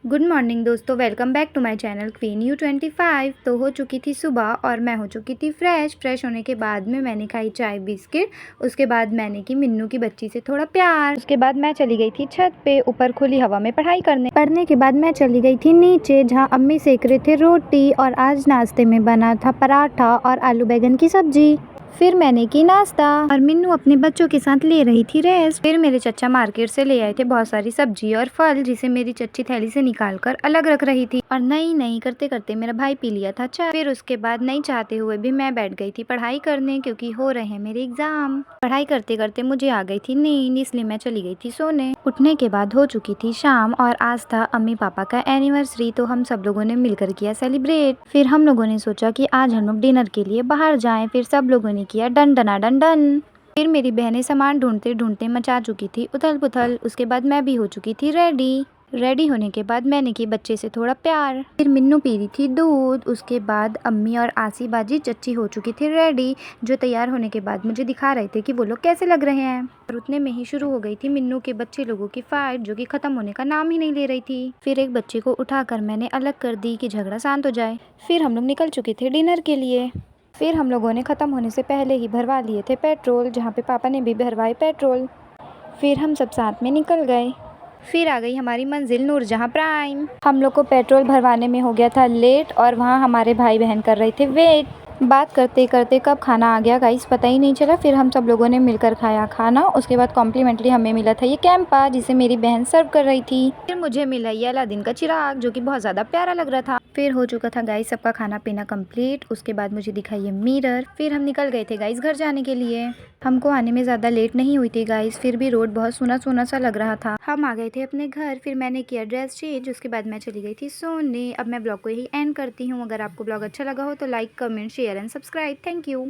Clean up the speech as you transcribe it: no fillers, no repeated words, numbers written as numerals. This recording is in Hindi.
गुड मॉर्निंग दोस्तों, welcome back to my channel queen you 25। तो हो चुकी थी सुबह और मैं हो चुकी थी फ्रेश होने के बाद में मैंने खाई चाय बिस्किट। उसके बाद मैंने की मिन्नू की बच्ची से थोड़ा प्यार। उसके बाद मैं चली गई थी छत पे ऊपर खुली हवा में पढ़ाई करने। पढ़ने के बाद मैं चली गई थी नीचे जहाँ अम्मी सेक रहे थे रोटी और आज नाश्ते में बना था पराठा और आलू बैगन की सब्जी। फिर मैंने की नाश्ता और मिन्नू अपने बच्चों के साथ ले रही थी रेस्ट। फिर मेरे चचा मार्केट से ले आए थे बहुत सारी सब्जी और फल जिसे मेरी चच्ची थैली से निकाल कर अलग रख रही थी। और नहीं करते करते मेरा भाई पी लिया था चाय। फिर उसके बाद नहीं चाहते हुए भी मैं बैठ गई थी पढ़ाई करने क्योंकि हो रहे हैं मेरे एग्जाम। पढ़ाई करते करते मुझे आ गई थी नींद, इसलिए मैं चली गई थी सोने। उठने के बाद हो चुकी थी शाम और आज था अम्मी पापा का एनिवर्सरी, तो हम सब लोगों ने मिलकर किया सेलिब्रेट। फिर हम लोगों ने सोचा कि आज हम लोग डिनर के लिए बाहर जाएं। फिर सब लोगों ने किया डन डना डन डन। फिर मेरी बहनें सामान ढूंढते ढूंढते मचा चुकी थी उथल पुथल। उसके बाद मैं भी हो चुकी थी रेडी होने के बाद मैंने की बच्चे से थोड़ा प्यार। फिर मिन्नू पी रही थी दूध। उसके बाद अम्मी और आसी बाजी चच्ची हो चुकी थी रेडी, जो तैयार होने के बाद मुझे दिखा रहे थे कि वो लोग कैसे लग रहे हैं। और उतने में ही शुरू हो गई थी मिन्नू के बच्चे लोगों की फाइट, जो कि खत्म होने का नाम ही नहीं ले रही थी। फिर एक बच्चे को उठाकर मैंने अलग कर दी कि झगड़ा शांत हो जाए। फिर हम लोग निकल चुके थे डिनर के लिए। फिर हम लोगों ने ख़त्म होने से पहले ही भरवा लिए थे पेट्रोल, जहाँ पे पापा ने भी भरवाए पेट्रोल। फिर हम सब साथ में निकल गए। फिर आ गई हमारी मंजिल नूरजहां प्राइम। हम लोग को पेट्रोल भरवाने में हो गया था लेट और वहाँ हमारे भाई बहन कर रहे थे वेट। बात करते करते कब खाना आ गया गाइस पता ही नहीं चला। फिर हम सब लोगों ने मिलकर खाया खाना। उसके बाद कॉम्प्लीमेंट्री हमें मिला था ये कैंपा, जिसे मेरी बहन सर्व कर रही थी। फिर मुझे मिला ये अलादीन का चिराग, जो कि बहुत ज़्यादा प्यारा लग रहा था। फिर हो चुका था गाइस सबका खाना पीना कंप्लीट। उसके बाद मुझे दिखा ये मिरर। फिर हम निकल गए थे गाइस घर जाने के लिए। हमको आने में ज़्यादा लेट नहीं हुई थी गाइस, फिर भी रोड बहुत सुना सुना सा लग रहा था। हम आ गए थे अपने घर। फिर मैंने किया ड्रेस चेंज। उसके बाद मैं चली गई थी सोने। अब मैं ब्लॉग को यही एंड करती हूँ। अगर आपको ब्लॉग अच्छा लगा हो तो like comment share and subscribe. Thank you.